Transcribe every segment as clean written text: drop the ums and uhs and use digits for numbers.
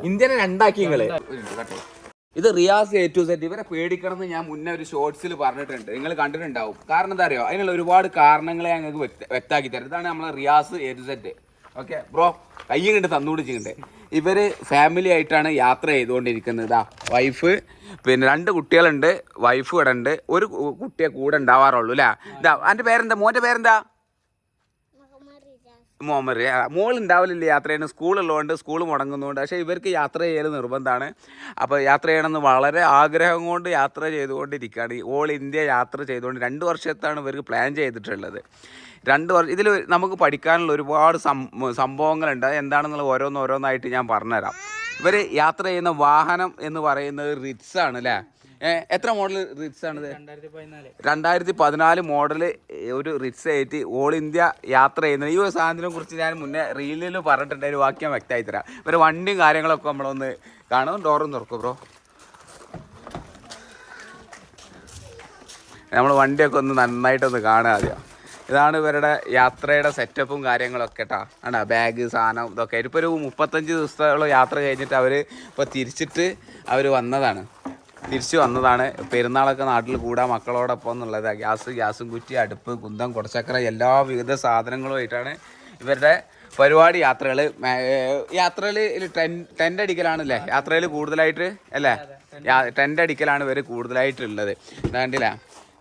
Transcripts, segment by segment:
ഇന്ത്യനെ രണ്ടാക്കി നിങ്ങള് കേട്ടോ. ഇത് റിയാസ് A to Z. ഇവരെ പേടിക്കണമെന്ന് ഞാൻ മുന്നേ ഒരു ഷോർട്സിൽ പറഞ്ഞിട്ടുണ്ട്, നിങ്ങൾ കണ്ടിട്ടുണ്ടാവും. കാരണം എന്താ അറിയോ, അതിനുള്ള ഒരുപാട് കാരണങ്ങളെ ഞങ്ങൾക്ക് വ്യക്തമാക്കി തരും. ഇതാണ് നമ്മളെ Riyas A to Z. Okay bro, കയ്യും കണ്ട് തന്നുപിടിച്ചിട്ടുണ്ട്. ഇവര് ഫാമിലി ആയിട്ടാണ് യാത്ര ചെയ്തുകൊണ്ടിരിക്കുന്നത്. ഇതാ വൈഫ്, പിന്നെ 2 കുട്ടികളുണ്ട്, വൈഫ് ഇവിടെ ഉണ്ട്, ഒരു കുട്ടിയെ കൂടെ ഉണ്ടാവാറുള്ളൂ അല്ലേ. ഇതാ എൻ്റെ പേരെന്താ, മോൻ്റെ പേരെന്താ? മുഹമ്മദ്. മോൾ ഉണ്ടാവില്ല യാത്ര ചെയ്യുന്ന, സ്കൂളുള്ളതുകൊണ്ട് സ്കൂൾ മുടങ്ങുന്നതുകൊണ്ട്. പക്ഷേ ഇവർക്ക് യാത്ര ചെയ്യൽ നിർബന്ധമാണ്. അപ്പോൾ യാത്ര ചെയ്യണമെന്ന് വളരെ ആഗ്രഹം കൊണ്ട് യാത്ര ചെയ്തുകൊണ്ടിരിക്കുകയാണ്. ഓൾ ഇന്ത്യ യാത്ര ചെയ്തുകൊണ്ട് 2 വർഷത്താണ് ഇവർക്ക് പ്ലാൻ ചെയ്തിട്ടുള്ളത്. 2 വർഷം ഇതിൽ നമുക്ക് പഠിക്കാനുള്ള ഒരുപാട് സംഭവങ്ങളുണ്ട്. അത് എന്താണെന്നുള്ള ഓരോന്നായിട്ട് ഞാൻ പറഞ്ഞുതരാം. ഇവർ യാത്ര ചെയ്യുന്ന വാഹനം എന്ന് പറയുന്നത് റിറ്റ്സ് ആണ് അല്ലേ. എത്ര മോഡൽ റിറ്റ്സ് ആണിത്? 2014 മോഡൽ ഒരു റിറ്റ്സ് ആയിട്ട് ഓൾ ഇന്ത്യ യാത്ര ചെയ്യുന്നത്. ഈ ഒരു സാധനത്തിനെ കുറിച്ച് ഞാൻ മുന്നേ റീലിൽ പറഞ്ഞിട്ടുണ്ട്, ഒരു വാക്യം വ്യക്തമായി തരാം. ഇവരെ വണ്ടിയും കാര്യങ്ങളൊക്കെ നമ്മളൊന്ന് കാണും. ഡോറും തുറക്കും ബ്രോ. നമ്മൾ വണ്ടിയൊക്കെ ഒന്ന് നന്നായിട്ടൊന്ന് കാണുക ആദ്യം. ഇതാണ് ഇവരുടെ യാത്രയുടെ സെറ്റപ്പും കാര്യങ്ങളൊക്കെ കേട്ടോ. ആണോ ബാഗ് സാധനം ഇതൊക്കെ. ഇപ്പോൾ ഒരു 35 ദിവസത്തോളം യാത്ര കഴിഞ്ഞിട്ട് അവർ ഇപ്പോൾ തിരിച്ചു വന്നതാണ്. പെരുന്നാളൊക്കെ നാട്ടിൽ കൂടാ മക്കളോടൊപ്പം എന്നുള്ളത്. ഗ്യാസും കുറ്റി, അടുപ്പ്, കുന്തം, കുടച്ചക്ര എല്ലാ വിവിധ സാധനങ്ങളുമായിട്ടാണ് ഇവരുടെ പരിപാടി. യാത്രയിൽ ടെൻ്റ് അടിക്കലാണല്ലേ യാത്രയിൽ കൂടുതലായിട്ട് അല്ലേ. ടെൻ്റ് അടിക്കലാണ് ഇവർ കൂടുതലായിട്ടുള്ളത്. കണ്ടില്ല.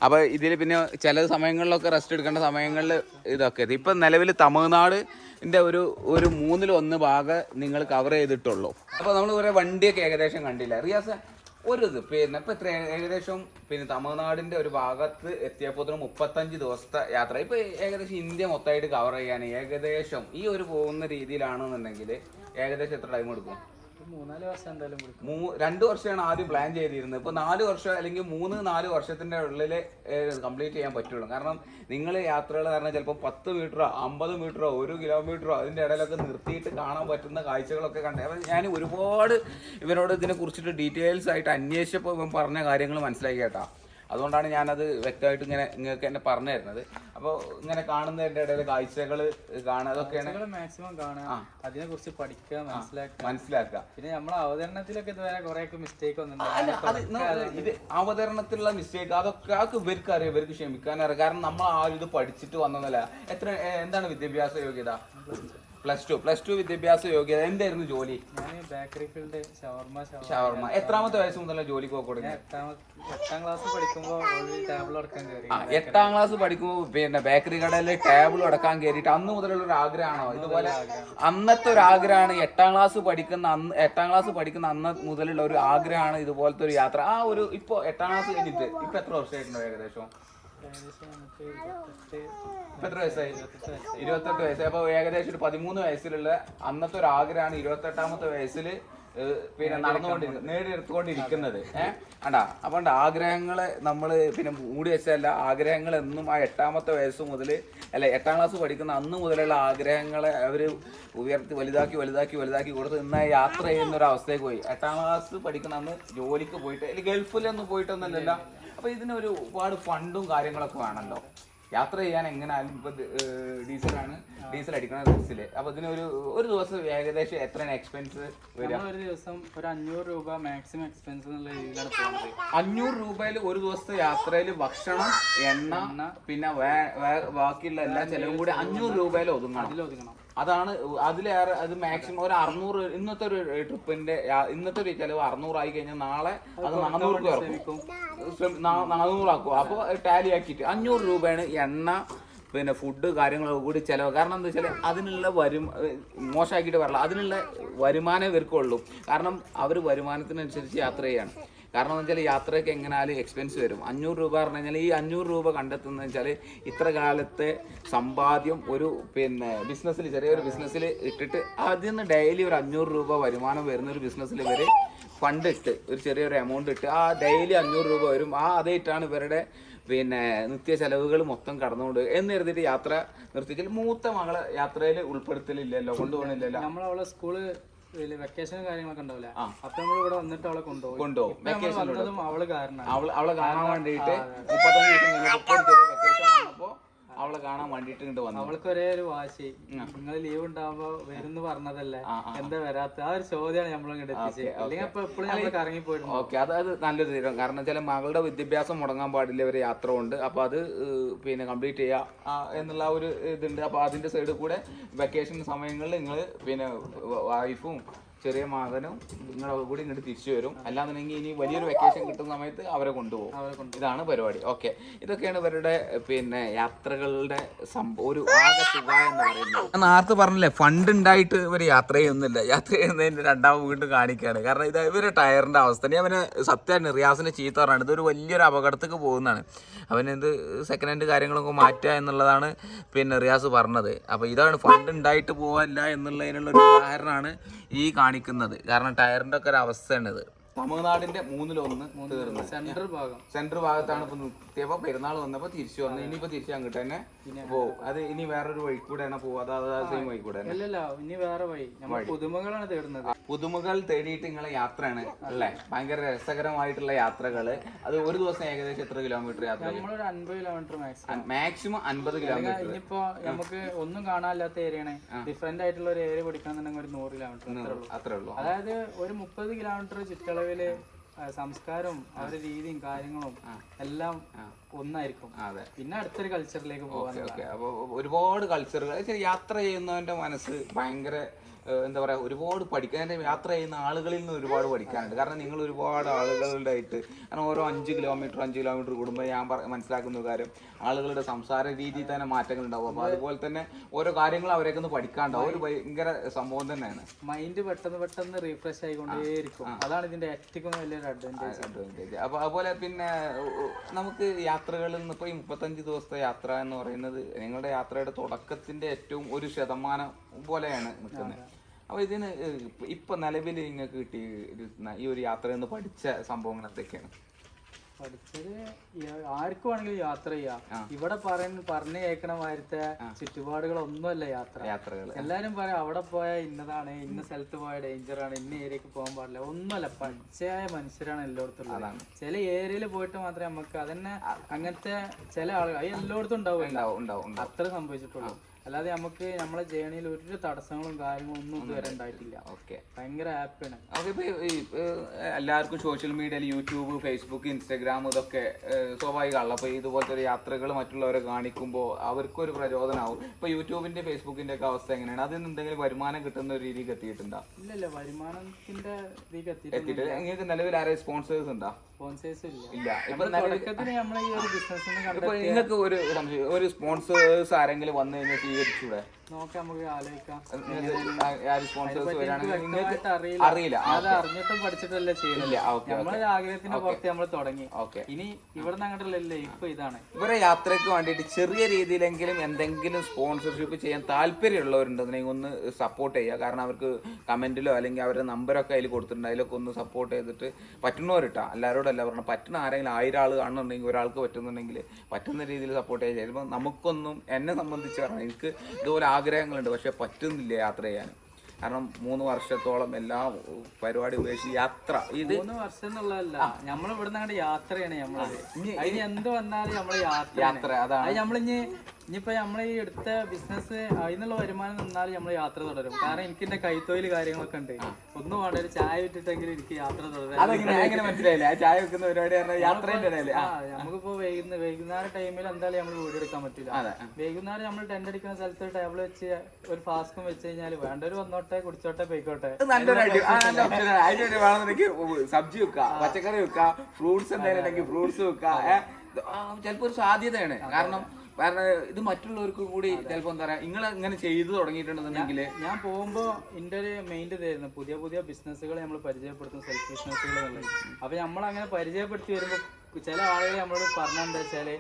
അപ്പോൾ ഇതിൽ പിന്നെ ചില സമയങ്ങളിലൊക്കെ റെസ്റ്റ് എടുക്കേണ്ട സമയങ്ങളിൽ ഇതൊക്കെ. ഇപ്പം നിലവിൽ തമിഴ്നാടിൻ്റെ ഒരു 1/3 ഭാഗം നിങ്ങൾ കവർ ചെയ്തിട്ടുള്ളൂ. അപ്പോൾ നമ്മൾ കുറേ വണ്ടിയൊക്കെ ഏകദേശം കണ്ടില്ല റിയാസ്. പിന്നെ ഇപ്പം എത്ര ഏകദേശം തമിഴ്നാടിൻ്റെ ഒരു ഭാഗത്ത് എത്തിയപ്പോൾ 35 ദിവസത്തെ യാത്ര. ഇപ്പോൾ ഏകദേശം ഇന്ത്യ മൊത്തമായിട്ട് കവർ ചെയ്യാൻ ഏകദേശം ഈ ഒരു പോകുന്ന രീതിയിലാണെന്നുണ്ടെങ്കിൽ ഏകദേശം എത്ര ടൈം എടുക്കും? 3-4 വർഷം എന്തായാലും 2 വർഷമാണ് ആദ്യം പ്ലാൻ ചെയ്തിരുന്നത്. ഇപ്പോൾ 4 വർഷം അല്ലെങ്കിൽ 3-4 വർഷത്തിൻ്റെ ഉള്ളിൽ കംപ്ലീറ്റ് ചെയ്യാൻ പറ്റുള്ളൂ. കാരണം നിങ്ങൾ യാത്രകൾ കാരണം ചിലപ്പോൾ 10 മീറ്ററോ 50 മീറ്ററോ 1 കിലോമീറ്ററോ അതിൻ്റെ ഇടയിലൊക്കെ നിർത്തിയിട്ട് കാണാൻ പറ്റുന്ന കാഴ്ചകളൊക്കെ കണ്ടേ. അപ്പം ഞാൻ ഒരുപാട് ഇവരോട് ഇതിനെക്കുറിച്ചിട്ട് ഡീറ്റെയിൽസ് ആയിട്ട് അന്വേഷിച്ചപ്പോൾ ഇവൻ പറഞ്ഞ കാര്യങ്ങൾ മനസ്സിലാക്കി കേട്ടോ. അതുകൊണ്ടാണ് ഞാനത് വ്യക്തമായിട്ട് ഇങ്ങനെ നിങ്ങൾക്ക് എന്നെ പറഞ്ഞു തരുന്നത്. അപ്പോൾ ഇങ്ങനെ കാണുന്നതിൻ്റെ ഇടയിൽ കാഴ്ചകൾ കാണുക, അതൊക്കെയാണ് മാക്സിമം കാണുക, അതിനെ കുറിച്ച് പഠിക്കുക, മനസ്സിലാക്കുക. പിന്നെ നമ്മളെ അവതരണത്തിലൊക്കെ ഇതുവരെ കുറേയൊക്കെ മിസ്റ്റേക്ക് വന്നിട്ടുണ്ട്. ഇത് അവതരണത്തിലുള്ള മിസ്റ്റേക്ക് അതൊക്കെ ഇവർക്ക് അറിയാം, ഇവർക്ക് ക്ഷമിക്കാനറിയാം. കാരണം നമ്മൾ ആരും ഇത് പഠിച്ചിട്ട് വന്നതല്ല. എന്താണ് വിദ്യാഭ്യാസ യോഗ്യത? പ്ലസ് ടു വിദ്യാഭ്യാസ യോഗ്യത. എന്തായിരുന്നു ജോലി? ബേക്കറി ഫീൽഡ്, ഷവർമ. എത്രാമത്തെ വയസ്സ് മുതലാണ് ജോലിക്ക് പോയി? 8ാം ക്ലാസ് പഠിക്കുമ്പോൾ ടേബിൾ അടക്കാൻ കയറി. 8ാം ക്ലാസ് പഠിക്കുമ്പോൾ പിന്നെ ബേക്കറി കടയിൽ ടേബിൾ അടക്കാൻ കയറിയിട്ട് അന്ന് മുതലുള്ള ഒരു ആഗ്രഹമാണോ? ഇതുപോലെ അന്നത്തെ ഒരു ആഗ്രഹമാണ് 8ാം ക്ലാസ് പഠിക്കുന്ന അന്ന് മുതലുള്ള ഒരു ആഗ്രഹമാണ് ഇതുപോലത്തെ ഒരു യാത്ര. ആ ഒരു ഇപ്പോൾ 8ാം ക്ലാസ് കഴിഞ്ഞിട്ട് ഇപ്പൊ എത്ര വർഷമായിട്ടുണ്ടോ ഏകദേശം? ഇപ്പൊ എത്ര വയസ്സായി? 28 വയസ്സായി. അപ്പൊ ഏകദേശം ഒരു 13 വയസ്സിലുള്ള അന്നത്തെ ഒരു ആഗ്രഹമാണ് 28ാമത്തെ വയസ്സിൽ നേടിയെടുത്തുകൊണ്ടിരിക്കുന്നത്. അണ്ടാ അപ്പൊ ആഗ്രഹങ്ങളെ നമ്മൾ മൂടി വെച്ചല്ല. ആഗ്രഹങ്ങൾ എന്നും ആ 8ാമത്തെ വയസ്സ് മുതൽ 8ാം ക്ലാസ് പഠിക്കുന്ന അന്ന് മുതലുള്ള ആഗ്രഹങ്ങളെ അവർ ഉയർത്തി വലുതാക്കി കൊടുത്ത് ഇന്ന് യാത്ര ചെയ്യുന്ന ഒരു അവസ്ഥയ്ക്ക് പോയി. 8ാം ക്ലാസ് പഠിക്കുന്ന അന്ന് ജോലിക്ക് പോയിട്ട് ഗൾഫിലൊന്നും പോയിട്ടൊന്നുമല്ല. അപ്പോൾ ഇതിനൊരു ഒരുപാട് ഫണ്ടും കാര്യങ്ങളൊക്കെ വേണമല്ലോ. യാത്ര ചെയ്യാൻ എങ്ങനെയാലും ഇപ്പോൾ ഡീസൽ അടിക്കണം ബസ്സിൽ. അപ്പോൾ ഒരു ദിവസം ഏകദേശം എത്രയാണ് എക്സ്പെൻസ് വരിക? ഒരു ദിവസം ഒരു 500 രൂപ മാക്സിമം എക്സ്പെൻസ് എന്നുള്ള രീതിയിലാണ് പോകുന്നത്. 500 രൂപയിൽ ഒരു ദിവസത്തെ യാത്രയിൽ ഭക്ഷണം, എണ്ണ, പിന്നെ ബാക്കിയുള്ള എല്ലാ ചെലവും കൂടി 500 രൂപയിൽ ഒതുങ്ങണം. അതാണ് അതിലേറെ. അത് മാക്സിമം ഒരു 600. ഇന്നത്തെ ഒരു ട്രിപ്പിന്റെ ഇന്നത്തെ ഒരു ചെലവ് 600 ആയി കഴിഞ്ഞാൽ നാളെ അത് 400 ആക്കും. അപ്പോൾ ടാലി ആക്കിയിട്ട് 500 രൂപയാണ് എണ്ണ, പിന്നെ ഫുഡ് കാര്യങ്ങളൊക്കെ കൂടി ചിലവ്. കാരണം എന്താ വെച്ചാൽ അതിനുള്ള മോശമാക്കിയിട്ട് പറയില്ല, അതിനുള്ള വരുമാനം ഇവർക്കുള്ളൂ. കാരണം അവർ വരുമാനത്തിനനുസരിച്ച് യാത്ര ചെയ്യാണ്. കാരണം എന്ന് വെച്ചാൽ യാത്രയ്ക്ക് എങ്ങനെയാലും എക്സ്പെൻസ് വരും. 500 രൂപ പറഞ്ഞു കഴിഞ്ഞാൽ ഈ 500 രൂപ കണ്ടെത്തുന്നത് വെച്ചാൽ ഇത്ര കാലത്തെ സമ്പാദ്യം ഒരു ബിസിനസ്സിൽ, ചെറിയൊരു ബിസിനസ്സിൽ ഇട്ടിട്ട് അതിൽ നിന്ന് ഡെയിലി ഒരു 500 രൂപ വരുമാനം വരുന്ന ഒരു ബിസിനസ്സിൽ ഇവർ ഫണ്ട് ഇട്ട് ഒരു ചെറിയൊരു എമൗണ്ട് ഇട്ട് ആ ഡെയിലി 500 രൂപ വരും. അതായിട്ടാണ് ഇവരുടെ നിത്യ ചെലവുകൾ മൊത്തം കടന്നുകൊണ്ട് എന്ന് കരുതിയിട്ട് യാത്ര നിർത്തിച്ചാൽ മൂത്ത മകളെ യാത്രയിൽ ഉൾപ്പെടുത്തലില്ലല്ലോ, കൊണ്ടുപോകണില്ലല്ലോ. നമ്മളവളെ സ്കൂള് വെക്കേഷൻ കാര്യങ്ങളൊക്കെ ഉണ്ടാവില്ല. അപ്പൊ നമ്മൾ ഇവിടെ വന്നിട്ട് അവളെ കൊണ്ടുപോകും. അവളെ കാണാൻ വേണ്ടിയിട്ട് 35 ദിവസം വെക്കേഷൻ വന്നപ്പോ അവളെ കാണാൻ വേണ്ടിട്ട് ഇങ്ങോട്ട് വന്നു. അവൾക്ക് ഒരേ ഒരു വാശി, നിങ്ങൾ ലീവ് ഉണ്ടാവുമ്പോ വരുന്ന് പറഞ്ഞതല്ലേ, എന്താ വരാത്ത ആ ഒരു ചോദ്യമാണ് നമ്മളിങ്ങോട്ട് എത്തിച്ചത്. അല്ലെങ്കിൽ അപ്പൊ എപ്പോഴും നമ്മൾ കറങ്ങി പോയിട്ടുണ്ട്. ഓക്കെ, അത് നല്ലൊരു തീരുമാനം. കാരണം വെച്ചാൽ മകളുടെ വിദ്യാഭ്യാസം മുടങ്ങാൻ പാടില്ല ഒരു യാത്ര കൊണ്ട്. അപ്പൊ അത് പിന്നെ കംപ്ലീറ്റ് ചെയ്യുക എന്നുള്ള ഒരു ഇതുണ്ട്. അപ്പൊ അതിന്റെ സൈഡിൽ കൂടെ വെക്കേഷൻ സമയങ്ങളിൽ നിങ്ങൾ പിന്നെ വൈഫും ചെറിയ മകനും നിങ്ങളെ കൂടി ഇങ്ങോട്ട് തിരിച്ചു വരും. അല്ലാന്നുണ്ടെങ്കിൽ ഇനി വലിയൊരു വെക്കേഷൻ കിട്ടുന്ന സമയത്ത് അവരെ കൊണ്ടുപോകും. ഇതാണ് പരിപാടി. ഓക്കെ, ഇതൊക്കെയാണ് ഇവരുടെ പിന്നെ യാത്രകളുടെ ഒരു ആകെ തുക എന്ന് പറയുന്നത്. ഞാൻ നേരത്തെ പറഞ്ഞില്ലേ, ഫണ്ട് ഉണ്ടായിട്ട് ഇവർ യാത്ര ചെയ്യുന്നില്ല. യാത്ര ചെയ്യുന്നതിന്റെ രണ്ടാമത് വീണ്ടും കാണിക്കുകയാണ്. കാരണം ഇത് ഇവര് ടയറിന്റെ അവസ്ഥ. അവന് സത്യമാണ് റിയാസിനെ ചീത്ത പറഞ്ഞാണ്. ഇതൊരു വലിയൊരു അപകടത്തേക്ക് പോകുന്നതാണ്. അവനെന്ത് സെക്കൻഡ് ഹാൻഡ് കാര്യങ്ങളൊക്കെ മാറ്റുക എന്നുള്ളതാണ് പിന്നെ റിയാസ് പറഞ്ഞത്. അപ്പോൾ ഇതാണ് ഫണ്ട് ഉണ്ടായിട്ട് പോകാനില്ല എന്നുള്ളതിനുള്ള ഒരു ഉദാഹരണമാണ് ഈ കാണിക്കുന്നത്. കാരണം ടയറിന്റെ ഒക്കെ ഒരു അവസ്ഥയാണിത്. തമിഴ്നാടിന്റെ 1/3 തീർന്നു. സെൻട്രൽ ഭാഗത്താണ് ഇപ്പൊ നിർത്തിയപ്പോ പെരുന്നാൾ വന്നപ്പോ തിരിച്ചു വന്നു. ഇനിയിപ്പോ തിരിച്ചു അങ്ങോട്ട് തന്നെ പോവും. അത് ഇനി വേറൊരു വഴി കൂടെയാണ് പോവുക. അതായത് സെയിം വഴി കൂടെ ഇനി വേറെ വഴി പുതുമകളാണ് തേടുന്നത്. പുതുമകൾ തേടിയിട്ട് നിങ്ങളെ യാത്രയാണ് അല്ലേ? ഭയങ്കര രസകരമായിട്ടുള്ള യാത്രകള്. അത് ഒരു ദിവസം ഏകദേശം എത്ര കിലോമീറ്റർ യാത്ര? 50 കിലോമീറ്റർ മാക്സിമം 50 കിലോമീറ്റർ. ഇനിയിപ്പോ നമുക്ക് ഒന്നും കാണാനില്ലാത്ത ഏരിയയാണ്. ഡിഫറെന്റ് ആയിട്ടുള്ള ഒരു ഏരിയ പഠിക്കണമെന്നുണ്ടെങ്കിൽ ഒരു 100 കിലോമീറ്റർ അത്രേ ഉള്ളൂ. അതായത് ഒരു 30 കിലോമീറ്റർ ചുറ്റളവില് സംസ്കാരവും അവരുടെ രീതിയും കാര്യങ്ങളും എല്ലാം ഒന്നായിരിക്കും. പിന്നെ അടുത്തൊരു കൾച്ചറിലേക്ക് പോകാൻ. അപ്പൊ ഒരുപാട് കൾച്ചറുകൾ. യാത്ര ചെയ്യുന്നവന്റെ മനസ്സ് ഭയങ്കര എന്താ പറയാ, ഒരുപാട് പഠിക്കാൻ. യാത്ര ചെയ്യുന്ന ആളുകളിൽ നിന്ന് ഒരുപാട് പഠിക്കാനുണ്ട്. കാരണം നിങ്ങൾ ഒരുപാട് ആളുകളുടെ ആയിട്ട്, കാരണം ഓരോ 5 കിലോമീറ്റർ കൂടുമ്പോൾ ഞാൻ മനസ്സിലാക്കുന്ന കാര്യം, ആളുകളുടെ സംസാര രീതിയിൽ തന്നെ മാറ്റങ്ങൾ ഉണ്ടാവും. അപ്പൊ അതുപോലെ തന്നെ ഓരോ കാര്യങ്ങളും അവരൊക്കെ ഒന്ന് പഠിക്കാണ്ടാവും. ഒരു ഭയങ്കര സംഭവം തന്നെയാണ്. മൈൻഡ് പെട്ടെന്ന് റീഫ്രഷ് ആയിക്കൊണ്ടേയിരിക്കും. അതാണ് ഇതിന്റെ ഏറ്റവും വലിയൊരു അഡ്വാൻറ്റേജ്. അപ്പൊ അതുപോലെ പിന്നെ നമുക്ക് യാത്രകളിൽ നിന്ന് ഇപ്പൊ ഈ 35 ദിവസത്തെ യാത്ര എന്ന് പറയുന്നത് നിങ്ങളുടെ യാത്രയുടെ തുടക്കത്തിന്റെ ഏറ്റവും 1% പോലെയാണ് നിൽക്കുന്നത്. അപ്പൊ ഇതിന് ഇപ്പൊ നിലവിൽ നിങ്ങൾക്ക് കിട്ടിയിരുന്ന ഈ ഒരു യാത്രയിൽ നിന്ന് പഠിച്ച സംഭവങ്ങൾ എന്തൊക്കെയാണ്? പഠിച്ചത് ആർക്കും വേണമെങ്കിലും യാത്ര ചെയ്യാം. ഇവിടെ പറഞ്ഞു കേൾക്കണ മാതിരത്തെ ചുറ്റുപാടുകളൊന്നുമല്ല യാത്രകൾ. എല്ലാരും പറയാം അവിടെ പോയാൽ ഇന്നതാണ്, ഇന്ന സ്ഥലത്ത് പോയാൽ ഡേഞ്ചറാണ്, ഇന്ന ഏരിയക്ക് പോകാൻ പാടില്ല. ഒന്നുമല്ല, പച്ചയായ മനുഷ്യരാണ് എല്ലായിടത്തും. ചില ഏരിയയിൽ പോയിട്ട് മാത്രമേ നമുക്ക് അതന്നെ അങ്ങനത്തെ ചില ആളുകൾ അത് എല്ലായിടത്തും ഉണ്ടാവും. അത്ര സംഭവിച്ചിട്ടുള്ളൂ. അല്ലാതെ നമുക്ക് നമ്മളെ ജേണിയിൽ ഒരു തടസ്സങ്ങളും കാര്യങ്ങളും ഒന്നും ഇതുവരെ ഉണ്ടായിട്ടില്ല. ഭയങ്കര ഹാപ്പിയാണ്. എല്ലാവർക്കും സോഷ്യൽ മീഡിയയിൽ യൂട്യൂബ്, ഫേസ്ബുക്ക്, ഇൻസ്റ്റാഗ്രാം ഇതൊക്കെ സ്വാഭാവികമാണല്ലോ. അപ്പോൾ ഇതുപോലത്തെ ഒരു യാത്രകൾ മറ്റുള്ളവരെ കാണിക്കുമ്പോൾ അവർക്കൊരു പ്രചോദനമാവും. ഇപ്പോൾ യൂട്യൂബിന്റെ ഫേസ്ബുക്കിന്റെ ഒക്കെ അവസ്ഥ എങ്ങനെയാണ്? അതിൽ നിന്ന് എന്തെങ്കിലും വരുമാനം കിട്ടുന്ന ഒരു രീതിക്ക് എത്തിയിട്ടുണ്ടോ? ഇല്ല, വരുമാനത്തിന്റെ എത്തിയിട്ട് നിങ്ങൾക്ക് നിലവിൽ ആരെയും സ്പോൺസേഴ്സ് ഉണ്ടോ? ഇല്ല. ഇപ്പൊ നിങ്ങൾക്ക് ഒരു സ്പോൺസേഴ്സ് ആരെങ്കിലും വന്നു കഴിഞ്ഞാൽ സ്വീകരിച്ചൂടെ? അറിയില്ല, അറിഞ്ഞിട്ടും പഠിച്ചിട്ടല്ലേ ചെയ്യുന്നില്ല. നമ്മളെ ആഗ്രഹത്തിന്റെ പുറത്ത് നമ്മൾ തുടങ്ങി. ഇനി ഇവിടെ അങ്ങോട്ടല്ലേ ഇപ്പൊ ഇതാണ്. ഇവരെ യാത്രയ്ക്ക് വേണ്ടിയിട്ട് ചെറിയ രീതിയിലെങ്കിലും എന്തെങ്കിലും സ്പോൺസർഷിപ്പ് ചെയ്യാൻ താല്പര്യമുള്ളവരുണ്ടെന്നുണ്ടെങ്കിൽ ഒന്ന് സപ്പോർട്ട് ചെയ്യുക. കാരണം അവർക്ക് കമന്റിലോ അല്ലെങ്കിൽ അവരുടെ നമ്പറൊക്കെ അതിൽ കൊടുത്തിട്ടുണ്ട്. അതിലൊക്കെ ഒന്ന് സപ്പോർട്ട് ചെയ്തിട്ട് പറ്റുന്നവരിട്ടാ, എല്ലാവരോടല്ല പറഞ്ഞാൽ പറ്റുന്ന ആരെങ്കിലും 1000 ആൾ കാണുന്നുണ്ടെങ്കിൽ ഒരാൾക്ക് പറ്റുന്നുണ്ടെങ്കിൽ പറ്റുന്ന രീതിയിൽ സപ്പോർട്ട് ചെയ്യുക. ചിലപ്പോൾ നമുക്കൊന്നും, എന്നെ സംബന്ധിച്ച് പറഞ്ഞാൽ എനിക്ക് ഇതുപോലെ ആഗ്രഹങ്ങളുണ്ട്, പക്ഷെ പറ്റുന്നില്ല യാത്ര ചെയ്യാൻ. കാരണം 3 വർഷത്തോളം എല്ലാ പരിപാടി ഉപേക്ഷിച്ച് യാത്ര. ഇത് 3 വർഷം എന്നുള്ളതല്ല, നമ്മൾ ഇവിടുന്ന് അങ്ങോട്ട് യാത്രയാണ്. അതിന് എന്ത് വന്നാലും നമ്മള് യാത്ര. അതാണ് ഇനിയിപ്പോ നമ്മളെ ഈ എടുത്ത ബിസിനസ് അതിനുള്ള വരുമാനം നിന്നാലും നമ്മൾ യാത്ര തുടരും. കാരണം എനിക്ക് എന്റെ കൈത്തൊഴിൽ കാര്യങ്ങളൊക്കെ ഉണ്ട്. ഒന്നും വേണ്ട, ഒരു ചായ വിട്ടിട്ടെങ്കിലും എനിക്ക് യാത്ര തുടരാം. മനസ്സിലായില്ല, ചായ വെക്കുന്ന പരിപാടി നമുക്കിപ്പോ വൈകുന്നേര ടൈമിൽ എന്തായാലും നമ്മൾ വീട് എടുക്കാൻ പറ്റില്ല. വൈകുന്നേരം നമ്മൾ ടെന്റ് അടിക്കുന്ന സ്ഥലത്ത് ടേബിൾ വെച്ച് ഒരു ഫ്ലാസ്കും വെച്ച് കഴിഞ്ഞാൽ വേണ്ടവർ വന്നോട്ടെ, കുടിച്ചോട്ടെ, പോയിക്കോട്ടെ. സബ്ജി വെക്കുക, പച്ചക്കറി വെക്കുക, ഫ്രൂട്ട്സ് എന്തെങ്കിലും ഉണ്ടെങ്കിൽ ഫ്രൂട്ട്സ് വെക്കുക. ചിലപ്പോ ഒരു സാധ്യതയാണ്. കാരണം ഇത് മറ്റുള്ളവർക്ക് കൂടി ചിലപ്പോ എന്താ പറയാ, നിങ്ങൾ ഇങ്ങനെ ചെയ്തു തുടങ്ങിയിട്ടുണ്ടെന്നുണ്ടെങ്കിൽ ഞാൻ പോകുമ്പോ എന്റെ ഒരു മെയിൻ ഇതായിരുന്നു പുതിയ ബിസിനസ്സുകൾ നമ്മൾ പരിചയപ്പെടുത്തും, സെൽഫ് ബിസിനസ്സുകൾ എന്നുള്ളത്. അപ്പൊ നമ്മൾ അങ്ങനെ പരിചയപ്പെടുത്തി വരുമ്പോ ചില ആളുകൾ നമ്മളോട് പറഞ്ഞെന്താ വെച്ചാല്,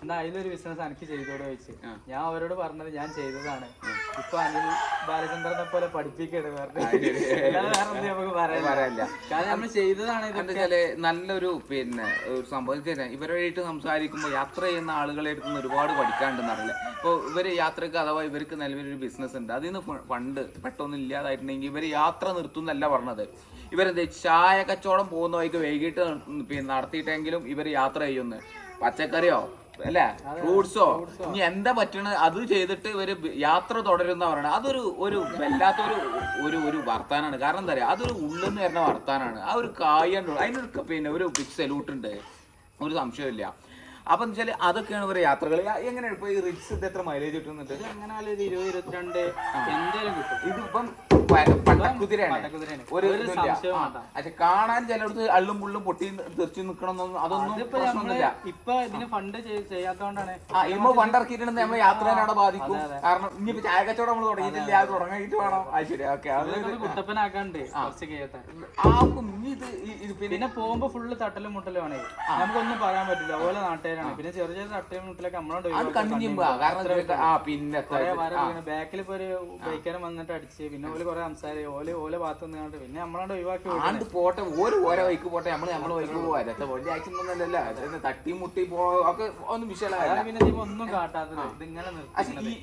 എന്നാ അതിലൊരു ബിസിനസ് എനിക്ക് ചെയ്തോടെ വെച്ച് ഞാൻ അവരോട് പറഞ്ഞത് ഞാൻ ചെയ്തതാണ്. ഇപ്പൊ അനിൽ ബാലചന്ദ്രനെ പോലെ പഠിപ്പിക്കരുത് നമുക്ക് പറയാനില്ല. കാരണം നമ്മൾ ചെയ്തതാണ്. എന്താ നല്ലൊരു പിന്നെ ഒരു സംഭവം ഇവരുമായിട്ട് സംസാരിക്കുമ്പോൾ യാത്ര ചെയ്യുന്ന ആളുകളെ അടുത്ത് ഒരുപാട് പഠിക്കാണ്ടെന്ന് അറിയില്ല. ഇപ്പോൾ ഇവര് യാത്രക്ക് അഥവാ ഇവർക്ക് നിലവിലൊരു ബിസിനസ് ഉണ്ട്, അതിൽ നിന്ന് ഫണ്ട് പെട്ടെന്ന് ഇല്ലാതായിട്ടുണ്ടെങ്കിൽ ഇവർ യാത്ര നിർത്തുന്നല്ല പറഞ്ഞത്. ഇവരെന്താ ചായ കച്ചവടം പോകുന്ന വഴിക്ക് വൈകിട്ട് പിന്നെ നടത്തിയിട്ടെങ്കിലും ഇവർ യാത്ര ചെയ്യുന്നു. പച്ചക്കറിയോ അല്ലെ ഫ്രൂട്ട്സോ ഇനി എന്താ പറ്റണ അത് ചെയ്തിട്ട് ഇവര് യാത്ര തുടരുന്ന പറയണത് അതൊരു വല്ലാത്തൊരു ഒരു വർത്താനാണ്. കാരണം എന്താ പറയാ, അതൊരു ഉള്ളിൽ നിന്ന് വരുന്ന വർത്താനാണ്. ആ ഒരു കായുണ്ട്, അതിനൊരു പിന്നെ ഒരു ബിഗ് സല്യൂട്ട് ഉണ്ട്, ഒരു സംശയമില്ല. അപ്പൊ എന്താ വെച്ചാല് അതൊക്കെയാണ് ഇവരെ യാത്രകൾ. എങ്ങനെയാണ് ഇപ്പൊ ഈ റിറ്റ്സ് ഇത് എത്ര മൈലേജ് കിട്ടുന്നുണ്ട്? എങ്ങനെയാലും 20-22 എന്തായാലും കിട്ടും. ഇതിപ്പം പട്ടക്കുതിരയാണ്, ഒരു പക്ഷെ കാണാൻ ചിലടത്ത് അള്ളും പുള്ളും പൊട്ടി തെറിച്ച് നിക്കണമെന്നൊന്നും അതൊന്നും പ്രശ്നമൊന്നുമില്ല. ഇപ്പൊ ഇതിന് ഫണ്ട് ചെയ്യാത്തോണ്ടാണ്. ഇമ്മ ഫണ്ട് ഇറക്കിയിട്ടുണ്ട് നമ്മൾ യാത്രേനെ ബാധിക്കും. കാരണം ഇനിയിപ്പോ ചായ കച്ചവടം നമ്മൾ തുടങ്ങിയിട്ടില്ല, അത് തുടങ്ങിയിട്ട് വേണം. അത് ശരി, ഓക്കെ. കുട്ടപ്പനാക്കാണ്ട് പിന്നെ പോകുമ്പോ ഫുള്ള് തട്ടലും മുട്ടലും ആണ്. നമുക്കൊന്നും പറയാൻ പറ്റില്ല, ഓലെ നാട്ടുകാരാണ്. പിന്നെ ചെറിയ ചെറിയ തട്ടലും മുട്ടലൊക്കെ നമ്മളോട് ബാക്കിൽ ഇപ്പൊ ഒരു ബൈക്കാരൻ വന്നിട്ട് അടിച്ച് പിന്നെ ഓല് കുറെ സംസാരം ഓലെ ഭാഗത്ത് നിന്നിട്ട് പിന്നെ നമ്മളോട് ഒഴിവാക്കി പോട്ടെ. ഓരോ വൈക്ക് പോട്ടെ, നമ്മള് വൈക്ക് പോവാ. വലിയ ആക്ഷൻ ഒന്നല്ലല്ലോ, തട്ടി മുട്ടി ഒക്കെ ഒന്നും വിഷയമില്ല. പിന്നെ ഒന്നും കാട്ടാത്തത് ഇതിങ്ങനെ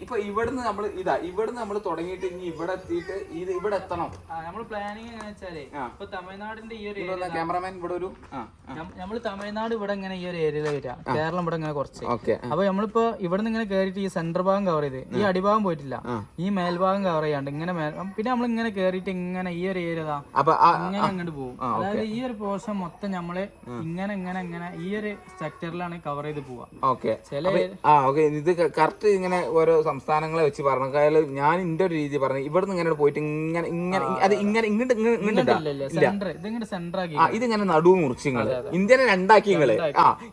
ഇപ്പൊ ഇവിടുന്ന് നമ്മൾ തുടങ്ങിയിട്ട് ഇനി ഇവിടെ എത്തിയിട്ട് ഇവിടെ എത്തണം. നമ്മൾ പ്ലാനിങ് എങ്ങനെ വെച്ചാലേ ഇപ്പൊ തമിഴ്നാടിന്റെ ഈ ഒരു ക്യാമറമാൻ ഇവിടെ ഒരു നമ്മള് തമിഴ്നാട് ഇവിടെ ഇങ്ങനെ ഈ ഒരു ഏരിയയിൽ വരിക, കേരളം ഇവിടെ ഇങ്ങനെ കുറച്ച്. അപ്പൊ നമ്മളിപ്പോ ഇവിടെ നിന്ന് ഇങ്ങനെ കേറിയിട്ട് ഈ സെന്റർ ഭാഗം കവർ ചെയ്ത് ഈ അടിഭാഗം പോയിട്ടില്ല, ഈ മേൽഭാഗം കവർ ചെയ്യാണ്ട് ഇങ്ങനെ പിന്നെ നമ്മൾ ഇങ്ങനെ കേറിയിട്ട് ഇങ്ങനെ ഈ ഒരു ഏരിയ ഇങ്ങനെ അങ്ങോട്ട് പോകും. അതായത് ഈ ഒരു പോർഷൻ മൊത്തം നമ്മള് ഇങ്ങനെ ഇങ്ങനെ ഇങ്ങനെ ഈ ഒരു സെക്ടറിലാണ് കവർ ചെയ്ത് പോവാ. ഇത് കറക്റ്റ് ഇങ്ങനെ ഓരോ സംസ്ഥാനങ്ങളെ വെച്ച് പറഞ്ഞു. ഞാൻ എന്റെ ഒരു രീതി പറഞ്ഞു, ഇവിടുന്ന് ഇങ്ങനെ പോയിട്ട് ഇങ്ങനെ ഇങ്ങനെ അത് ഇങ്ങനെ ഇങ്ങോട്ട് ഇതിങ്ങനെ നടുവ് മുറിച്ചിങ്ങള് ഇന്ത്യനെ രണ്ടാക്കി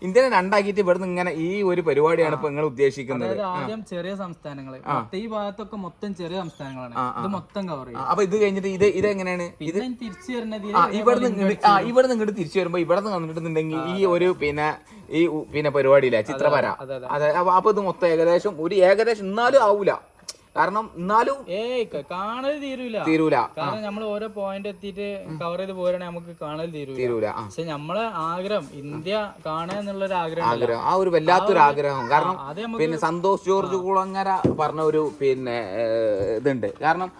ഇന്ത്യനെ രണ്ടാക്കിയിട്ട് ഇവിടുന്ന് ഇങ്ങനെ ഈ ഒരു പരിപാടിയാണ് ഇപ്പൊ നിങ്ങൾ ഉദ്ദേശിക്കുന്നത്. ആദ്യം ചെറിയ സംസ്ഥാനങ്ങള്, ഈ ഭാഗത്തൊക്കെ മൊത്തം ചെറിയ സംസ്ഥാനങ്ങളാണ്, ഇത് മൊത്തം കവർ ചെയ്യും. അപ്പൊ ഇത് കഴിഞ്ഞിട്ട് ഇത് എങ്ങനെയാണ് ഇത് തിരിച്ചു വരുന്നത്? ഇവിടുന്ന് ഇങ്ങോട്ട് തിരിച്ചു വരുമ്പോ ഇവിടുന്ന് വന്നിട്ടുണ്ടെങ്കിൽ ഈ ഒരു പിന്നെ പരിപാടിയില്ല ചിത്രപര. അതെ. അപ്പൊ ഇത് മൊത്തം ഏകദേശം എന്നാലും ആവൂല. കാരണം എന്നാലും കാണൽ തീരൂല. കാരണം നമ്മൾ ഓരോ പോയിന്റ് എത്തിയിട്ട് കവർ ചെയ്ത് പോരാണെങ്കിൽ നമുക്ക് കാണൽ തീരൂല. പക്ഷെ നമ്മളെ ആഗ്രഹം ഇന്ത്യ കാണുക എന്നുള്ളൊരു ആഗ്രഹം, ആ ഒരു വല്ലാത്തൊരു ആഗ്രഹം. കാരണം പിന്നെ സന്തോഷ് ജോർജ് കുളങ്ങര പറഞ്ഞ ഒരു പിന്നെ ഇതുണ്ട്. കാരണം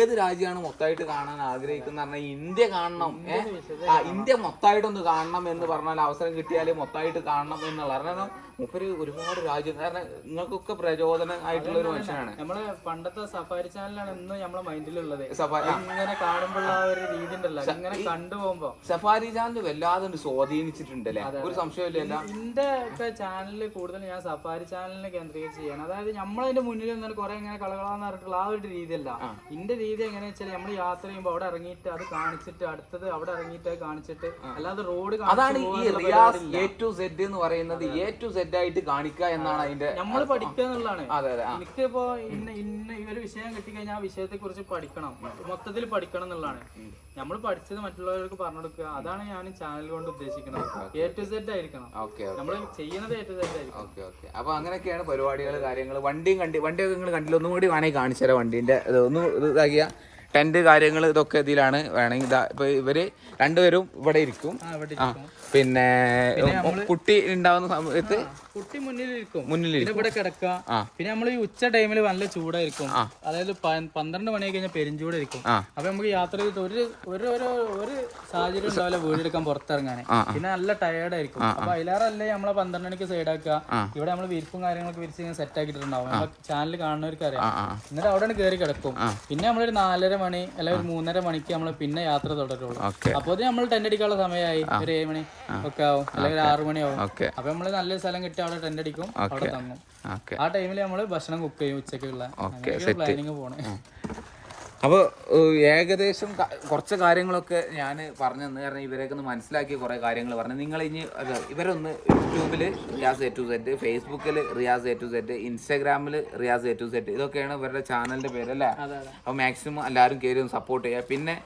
ഏത് രാജ്യമാണ് മൊത്തമായിട്ട് കാണാൻ ആഗ്രഹിക്കുന്ന പറഞ്ഞാൽ ഇന്ത്യ കാണണം, ഇന്ത്യ മൊത്തമായിട്ടൊന്ന് കാണണം എന്ന് പറഞ്ഞാൽ അവസരം കിട്ടിയാൽ മൊത്തമായിട്ട് കാണണം എന്നുള്ള. കാരണം മൂപ്പര് ഒരുപാട് രാജ്യം, കാരണം നിങ്ങൾക്കൊക്കെ പ്രചോദനം ആയിട്ടുള്ള ഒരു മനുഷ്യനാണ്. നമ്മള് പണ്ടത്തെ സഫാരി ചാനലാണ് ഇന്ന് നമ്മളെ മൈൻഡിലുള്ളത്. ഇങ്ങനെ കാണുമ്പോൾ ആ ഒരു രീതി ഉണ്ടല്ലോ, ഇങ്ങനെ കണ്ടുപോകുമ്പോ സഫാരി ചാനൽ വല്ലാതെ സ്വാധീനിച്ചിട്ടുണ്ടല്ലേ, ഒരു സംശയമില്ല. എന്റെ ഒക്കെ ചാനലിൽ കൂടുതൽ ഞാൻ സഫാരി ചാനലിനെ കേന്ദ്രീകരിച്ച് ചെയ്യണം. അതായത് നമ്മളതിന്റെ മുന്നിൽ നിന്നാൽ കുറെ ഇങ്ങനെ കളകളാന്ന് പറഞ്ഞിട്ടുള്ള ആ ഒരു രീതിയല്ല. എന്റെ രീതി എങ്ങനെയാ വെച്ചാൽ നമ്മൾ യാത്ര ചെയ്യുമ്പോൾ അവിടെ ഇറങ്ങിയിട്ട് അത് കാണിച്ചിട്ട് അടുത്തത് അവിടെ ഇറങ്ങിയിട്ട് കാണിച്ചിട്ട്, അല്ലാതെ റോഡ് അതാണ് ഈ റിയാസ് A to Z എന്ന് പറയുന്നത്. A to Z ആയിട്ട് കാണിക്കുക എന്നാണ് അതിന്റെ. നമ്മൾ പഠിക്കുക എന്നുള്ളതാണ്. എനിക്കിപ്പോ ഇന്ന ഒരു വിഷയം കിട്ടിക്കഴിഞ്ഞാൽ ആ വിഷയത്തെ കുറിച്ച് പഠിക്കണം, മൊത്തത്തിൽ പഠിക്കണം എന്നുള്ളതാണ്. നമ്മൾ പഠിച്ചത് മറ്റുള്ളവർക്ക് പറഞ്ഞു കൊടുക്കുക, അതാണ് ഞാൻ ചാനൽ കൊണ്ട് ഉദ്ദേശിക്കുന്നത്. A to Z ആയിരിക്കണം നമ്മൾ ചെയ്യുന്നത്, A to Z ആയിരിക്കും. അപ്പൊ അങ്ങനെയൊക്കെയാണ് പരിപാടികൾ, കാര്യങ്ങൾ. വണ്ടിയൊക്കെ നിങ്ങൾ കണ്ടില്ല, ഒന്നും കൂടി വേണമെങ്കിൽ കാണിച്ചു തരാം. വണ്ടീന്റെ ഒന്ന് ഇതാക്കിയ ടെന്റ് കാര്യങ്ങൾ ഇതൊക്കെ ഇതിലാണ്. വേണമെങ്കിൽ ഇതാ ഇപ്പൊ ഇവര് രണ്ടുപേരും ഇവിടെ ഇരിക്കും. പിന്നെ കുട്ടി ഉണ്ടാവുന്ന സമയത്ത് കുട്ടി മുന്നിലിരിക്കും, ഇവിടെ കിടക്കുക. പിന്നെ നമ്മൾ ഈ ഉച്ച ടൈമിൽ നല്ല ചൂടായിരിക്കും, അതായത് 12 മണി കഴിഞ്ഞാൽ പെരിഞ്ചൂടായിരിക്കും. അപ്പൊ നമുക്ക് യാത്ര ചെയ്തിട്ട് ഒരു സാഹചര്യം ഉണ്ടാവില്ല വീടെടുക്കാൻ പുറത്തിറങ്ങാൻ. പിന്നെ നല്ല ടയേർഡ് ആയിരിക്കും. അപ്പൊ അതിലേറല്ലേ നമ്മളെ 12 മണിക്ക് സൈഡ് ആക്കുക. ഇവിടെ നമ്മൾ വിരിപ്പും കാര്യങ്ങളൊക്കെ വിരിച്ച് ഇങ്ങനെ സെറ്റ് ആക്കിയിട്ടുണ്ടാവും. നമ്മളെ ചാനൽ കാണുന്നവർക്ക് അറിയാം. എന്നിട്ട് അവിടെ കയറി കിടക്കും. പിന്നെ നമ്മളൊരു 4:30 മണി അല്ലെങ്കിൽ ഒരു 3:30 മണിക്ക് നമ്മൾ പിന്നെ യാത്ര തുടരുള്ളൂ. അപ്പൊ നമ്മൾ ടെന്റ് അടിക്കാനുള്ള സമയമായി, ഒരു 7 മണി ഒക്കെ ആവും, അല്ലെങ്കിൽ 6 മണിയാവും. അപ്പൊ നമ്മള് നല്ലൊരു സ്ഥലം കിട്ടി അവിടെ ടെന്റ് അടിക്കും, അവിടെ തങ്ങും. ആ ടൈമിൽ നമ്മള് ഭക്ഷണം കുക്ക് ചെയ്യും, ഉച്ചക്കുള്ള പ്ലാനിങ് പോണേ. അപ്പോൾ ഏകദേശം കുറച്ച് കാര്യങ്ങളൊക്കെ ഞാൻ പറഞ്ഞു തന്നു. കാരണം ഇവരൊക്കെ ഒന്ന് മനസ്സിലാക്കിയ കുറേ കാര്യങ്ങൾ പറഞ്ഞു. നിങ്ങൾ ഇനി ഇവരൊന്ന് യൂട്യൂബിൽ റിയാസ് A to Z, ഫേസ്ബുക്കിൽ റിയാസ് A to Z, ഇൻസ്റ്റാഗ്രാമിൽ റിയാസ് A to Z, ഇതൊക്കെയാണ് ഇവരുടെ ചാനലിൻ്റെ പേരല്ലേ. അപ്പോൾ മാക്സിമം എല്ലാവരും കയറി ഒന്ന് സപ്പോർട്ട് ചെയ്യുക. പിന്നെ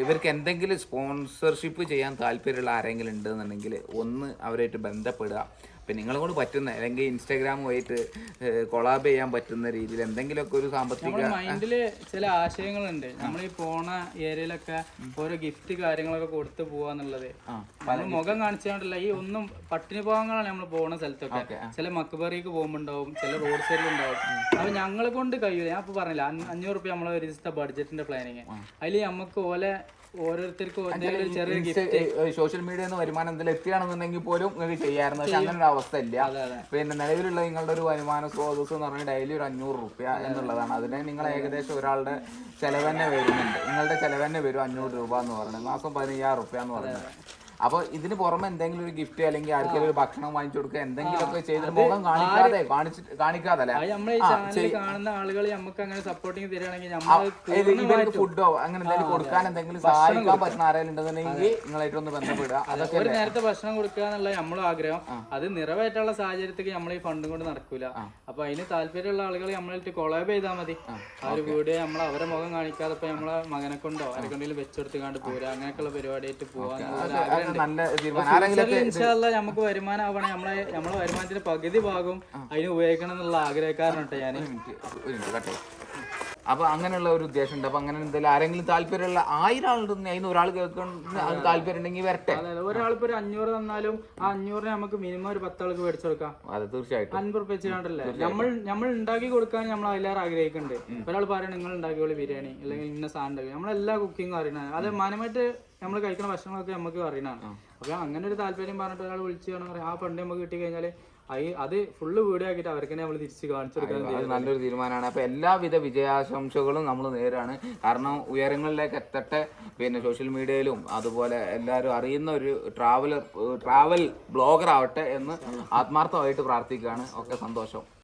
ഇവർക്ക് എന്തെങ്കിലും സ്പോൺസർഷിപ്പ് ചെയ്യാൻ താല്പര്യമുള്ള ആരെങ്കിലും ഉണ്ടെന്നുണ്ടെങ്കിൽ ഒന്ന് അവരായിട്ട് ബന്ധപ്പെടുക. അപ്പം നിങ്ങളെ കൊണ്ട് പറ്റുന്ന, അല്ലെങ്കിൽ ഇൻസ്റ്റാഗ്രാമുമായിട്ട് കൊളാബ് ചെയ്യാൻ പറ്റുന്ന രീതിയിൽ എന്തെങ്കിലുമൊക്കെ ഒരു സാമ്പത്തിക മൈൻഡിൽ ചില ആശയങ്ങളുണ്ട്. നമ്മൾ ഈ പോണ ഏരിയയിലൊക്കെ ഓരോ ഗിഫ്റ്റ് കാര്യങ്ങളൊക്കെ കൊടുത്തു പോവാന്നുള്ളത്. നമ്മൾ മുഖം കാണിച്ചാണ്ടല്ല, ഈ ഒന്നും പട്ടിണി ഭാഗങ്ങളാണ് നമ്മൾ പോണ സ്ഥലത്തൊക്കെ. ചില മക്ബറിക്ക് പോകുമ്പോണ്ടാവും, ചില റോഡ് സൈഡിലുണ്ടാവും. അപ്പൊ ഞങ്ങളെ കൊണ്ട് കഴിയൂല. ഞാൻ ഇപ്പൊ പറഞ്ഞില്ല, 500 റുപ്യ നമ്മളെ ഒരു ദിവസത്തെ ബഡ്ജറ്റിന്റെ പ്ലാനിങ്. അതിൽ നമുക്ക് ഓലെ ഓരോരുത്തർക്കും എന്തെങ്കിലും ഒരു ചെറിയ ഗിഫ്റ്റ് സോഷ്യൽ മീഡിയ വരുമാനം എന്തെങ്കിലും എത്തിയാണെന്നുണ്ടെങ്കിൽ പോലും നിങ്ങൾക്ക് ചെയ്യാമായിരുന്നു. പക്ഷെ അങ്ങനെ ഒരു അവസ്ഥ ഇല്ല. പിന്നെ നിലവിലുള്ള നിങ്ങളുടെ ഒരു വരുമാന സ്രോതസ് എന്ന് പറഞ്ഞാൽ ഡെയിലി ഒരു 500 രൂപ എന്നുള്ളതാണ്. അതിന് നിങ്ങൾ ഏകദേശം ഒരാളുടെ ചെലവ് തന്നെ വരുന്നുണ്ട്. നിങ്ങളുടെ ചെലവ് തന്നെ വരും 500 രൂപ എന്ന് പറയുന്നത്, മാസം 15,000 രൂപ എന്ന് പറയുന്നത്. അപ്പൊ ഇതിന് പുറമെ എന്തെങ്കിലും ഒരു ഗിഫ്റ്റ് അല്ലെങ്കിൽ ആർക്കെങ്കിലും ഒരു ഭക്ഷണം വാങ്ങിച്ചു കൊടുക്കുക, എന്തെങ്കിലുമൊക്കെ ചെയ്തിട്ട് മുഖം കാണിക്കാതെ നമ്മളെ ഈ ചാനൽ കാണുന്ന ആളുകൾ നമുക്ക് അങ്ങനെ സപ്പോർട്ടിങ് തരികയാണെങ്കിൽ ഇവർക്ക് ഫുഡോ അങ്ങനെ എന്തെങ്കിലും കൊടുക്കാൻ എന്തെങ്കിലും സഹായിക്കാൻ പറ്റുന്ന ആരെങ്കിലും ഉണ്ടെന്നുണ്ടെങ്കിൽ നിങ്ങളായിട്ടൊന്ന് ബന്ധപ്പെടുക. അതൊക്കെ ഒരു നേരത്തെ ഭക്ഷണം കൊടുക്കുക എന്നുള്ള നമ്മളെ ആഗ്രഹം. അത് നിറവേറ്റാനുള്ള സാഹചര്യത്തിൽ നമ്മൾ ഈ ഫണ്ടും കൊണ്ട് നടക്കൂല. അപ്പൊ അതിന് താല്പര്യമുള്ള ആളുകൾ നമ്മളായിട്ട് കൊളാബ് ചെയ്താൽ മതി. ആ ഒരു വീഡിയോ നമ്മൾ അവരെ മുഖം കാണിക്കാതെ ഇപ്പൊ നമ്മളെ മകനെ കൊണ്ടോ ആരെക്കൊണ്ടെങ്കിലും വെച്ചെടുത്തുകൊണ്ട് പോരാ, അങ്ങനെയൊക്കെയുള്ള പരിപാടിയായിട്ട് പോവാൻ നല്ല തീരുമാനം. നമുക്ക് വരുമാനം ആവണേ, നമ്മളെ വരുമാനത്തിന്റെ പകുതി ഭാഗം അതിന് ഉപയോഗിക്കണം എന്നുള്ള ആഗ്രഹക്കാരനാട്ടെ ഞാൻ. അപ്പൊ അങ്ങനെയുള്ള ഒരു ഉദ്ദേശം ഉണ്ട്. അപ്പൊ അങ്ങനെ എന്തെങ്കിലും ആരെങ്കിലും താല്പര്യമുള്ള 1000 ആളുണ്ടെങ്കിൽ അതിന് ഒരാൾ കേൾക്കുന്ന താല്പര്യം ഉണ്ടെങ്കിൽ വരട്ടെ. ഒരാളിപ്പോ ഒരു 500 തന്നാലും ആ 500 നമുക്ക് മിനിമം ഒരു 10 ആൾക്ക് മേടിച്ചു കൊടുക്കാം. അതെ, തീർച്ചയായിട്ടും 50 റുപ്യ വെച്ചിട്ടല്ലേ നമ്മൾ ഉണ്ടാക്കി കൊടുക്കാൻ നമ്മൾ അതിലേറെ ആഗ്രഹിക്കുന്നുണ്ട്. ഒരാൾ പറയണം നിങ്ങൾ ഉണ്ടാക്കിയോളി ബിരിയാണി അല്ലെങ്കിൽ ഇന്ന സാധനം ഉണ്ടാക്കി, നമ്മളെല്ലാ കുക്കിങ്ങും അറിയണതാണ്. അത് മാനമായിട്ട് നമ്മൾ കഴിക്കുന്ന ഭക്ഷണങ്ങളൊക്കെ നമുക്ക് അറിയണതാണ്. അപ്പൊ അങ്ങനെ ഒരു താല്പര്യം പറഞ്ഞിട്ട് ഒരാൾ വിളിച്ചു പറയാം ആ ഫണ്ട് നമുക്ക് കിട്ടി കഴിഞ്ഞാല് അത് ഫുള്ള് വീഡിയോ ആക്കിയിട്ട് അവർക്ക് നമ്മൾ തിരിച്ച് കാണിച്ചു കൊടുക്കുന്നത് നല്ലൊരു തീരുമാനമാണ്. അപ്പൊ എല്ലാവിധ വിജയാശംസകളും നമ്മൾ നേരാണ്. കാരണം ഉയരങ്ങളിലേക്ക് എത്തട്ടെ. പിന്നെ സോഷ്യൽ മീഡിയയിലും അതുപോലെ എല്ലാവരും അറിയുന്ന ഒരു ട്രാവൽ ബ്ലോഗർ ആവട്ടെ എന്ന് ആത്മാർത്ഥമായിട്ട് പ്രാർത്ഥിക്കുകയാണ്. ഒക്കെ സന്തോഷം.